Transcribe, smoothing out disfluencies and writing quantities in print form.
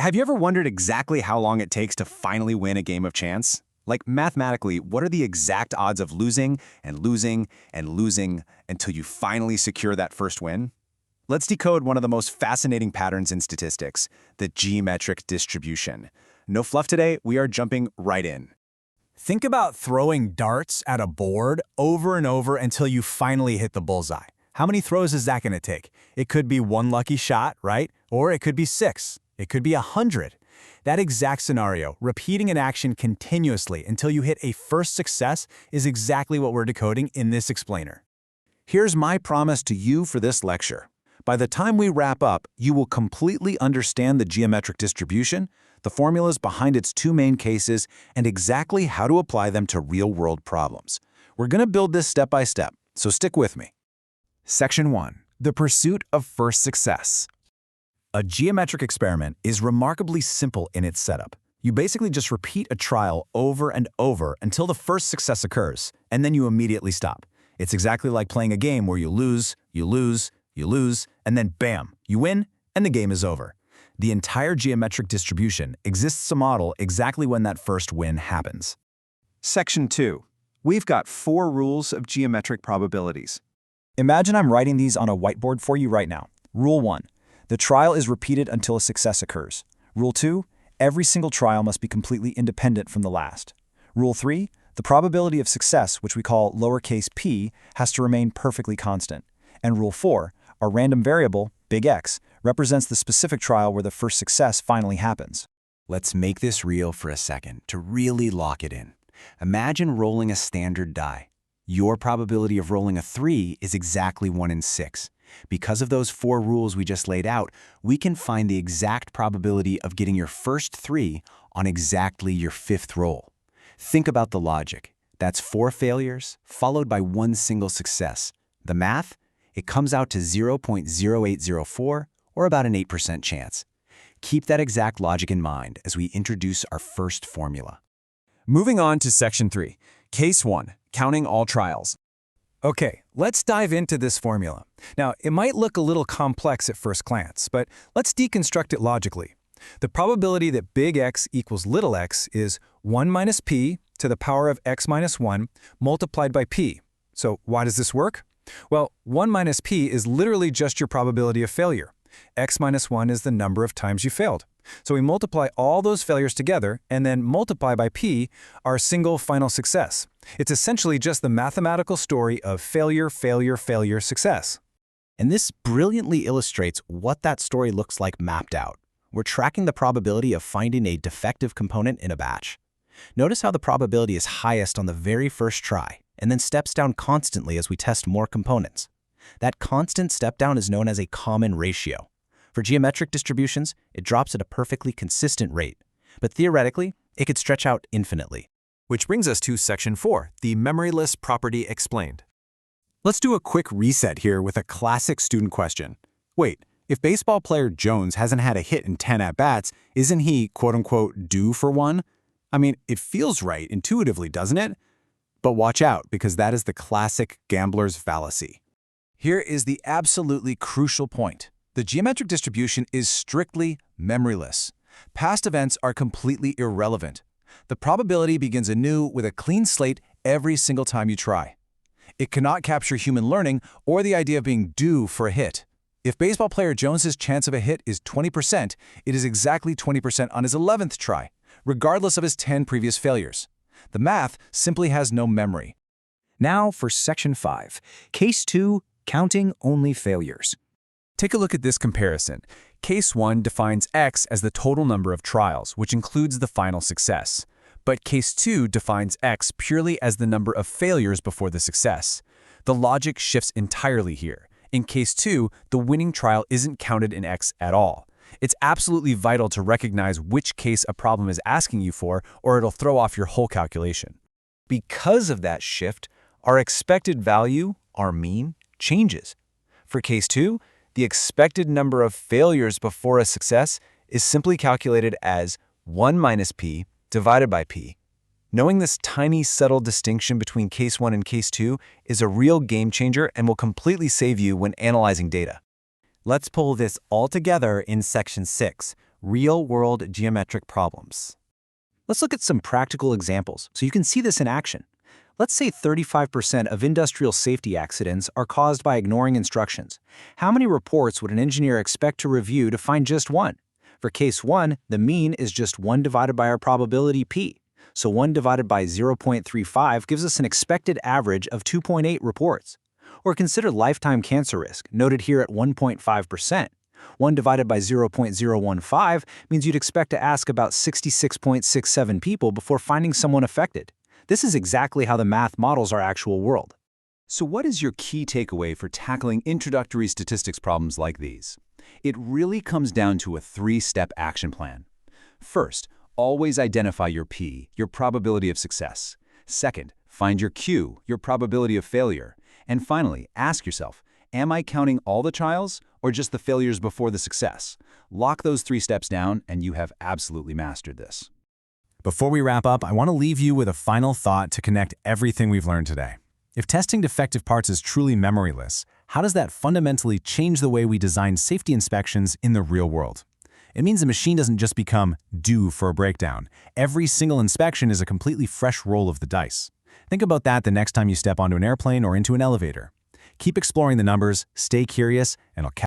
Have you ever wondered exactly how long it takes to finally win a game of chance? Like mathematically, what are the exact odds of losing and losing and losing until you finally secure that first win? Let's decode one of the most fascinating patterns in statistics, the geometric distribution. No fluff today, we are jumping right in. Think about throwing darts at a board over and over until you finally hit the bullseye. How many throws is that going to take? It could be one lucky shot, right? Or it could be 6. It could be 100. That exact scenario, repeating an action continuously until you hit a first success, is exactly what we're decoding in this explainer. Here's my promise to you for this lecture. By the time we wrap up, you will completely understand the geometric distribution, the formulas behind its two main cases, and exactly how to apply them to real-world problems. We're going to build this step by step, so stick with me. Section 1. The pursuit of first success. A geometric experiment is remarkably simple in its setup. You basically just repeat a trial over and over until the first success occurs, and then you immediately stop. It's exactly like playing a game where you lose, and then bam, you win, and the game is over. The entire geometric distribution exists to model exactly when that first win happens. Section 2. We've got 4 rules of geometric probabilities. Imagine I'm writing these on a whiteboard for you right now. Rule 1. The trial is repeated until a success occurs. Rule 2. Every single trial must be completely independent from the last. Rule 3. The probability of success, which we call lowercase p, has to remain perfectly constant. And Rule 4. Our random variable, big X, represents the specific trial where the first success finally happens. Let's make this real for a second to really lock it in. Imagine rolling a standard die. Your probability of rolling a 3 is exactly 1 in 6. Because of those 4 rules we just laid out, we can find the exact probability of getting your first 3 on exactly your 5th roll. Think about the logic. That's 4 failures, followed by 1 single success. The math? It comes out to 0.0804, or about an 8% chance. Keep that exact logic in mind as we introduce our first formula. Moving on to Section 3. Case 1. Counting all trials. Okay, let's dive into this formula. Now, it might look a little complex at first glance, but let's deconstruct it logically. The probability that big X equals little x is 1 minus p to the power of x minus 1 multiplied by p. So why does this work? Well, 1 minus p is literally just your probability of failure. X minus 1 is the number of times you failed. So we multiply all those failures together and then multiply by p our single final success. It's essentially just the mathematical story of failure, failure, failure, success. And this brilliantly illustrates what that story looks like mapped out. We're tracking the probability of finding a defective component in a batch. Notice how the probability is highest on the very first try, and then steps down constantly as we test more components. That constant step down is known as a common ratio. For geometric distributions, it drops at a perfectly consistent rate, but theoretically, it could stretch out infinitely. Which brings us to Section 4, the memoryless property explained. Let's do a quick reset here with a classic student question. Wait, if baseball player Jones hasn't had a hit in 10 at-bats, isn't he, quote-unquote, due for one? I mean, it feels right intuitively, doesn't it? But watch out, because that is the classic gambler's fallacy. Here is the absolutely crucial point. The geometric distribution is strictly memoryless. Past events are completely irrelevant. The probability begins anew with a clean slate every single time you try. It cannot capture human learning or the idea of being due for a hit. If baseball player Jones's chance of a hit is 20%, it is exactly 20% on his 11th try, regardless of his 10 previous failures. The math simply has no memory. Now for Section 5. Case 2. Counting only failures. Take a look at this comparison. Case 1 defines X as the total number of trials, which includes the final success. But Case 2 defines X purely as the number of failures before the success. The logic shifts entirely here. In Case 2, the winning trial isn't counted in X at all. It's absolutely vital to recognize which case a problem is asking you for, or it'll throw off your whole calculation. Because of that shift, our expected value, our mean, changes. For Case 2, the expected number of failures before a success is simply calculated as 1 minus p divided by p. Knowing this tiny, subtle distinction between Case 1 and Case 2 is a real game changer and will completely save you when analyzing data. Let's pull this all together in Section 6, real-world geometric problems. Let's look at some practical examples so you can see this in action. Let's say 35% of industrial safety accidents are caused by ignoring instructions. How many reports would an engineer expect to review to find just one? For case 1, the mean is just 1 divided by our probability p. So 1 divided by 0.35 gives us an expected average of 2.8 reports. Or consider lifetime cancer risk, noted here at 1.5%. 1 divided by 0.015 means you'd expect to ask about 66.67 people before finding someone affected. This is exactly how the math models our actual world. So what is your key takeaway for tackling introductory statistics problems like these? It really comes down to a 3-step action plan. First, always identify your P, your probability of success. Second, find your Q, your probability of failure. And finally, ask yourself, am I counting all the trials or just the failures before the success? Lock those 3 steps down and you have absolutely mastered this. Before we wrap up, I want to leave you with a final thought to connect everything we've learned today. If testing defective parts is truly memoryless, how does that fundamentally change the way we design safety inspections in the real world? It means the machine doesn't just become due for a breakdown. Every single inspection is a completely fresh roll of the dice. Think about that the next time you step onto an airplane or into an elevator. Keep exploring the numbers, stay curious, and I'll catch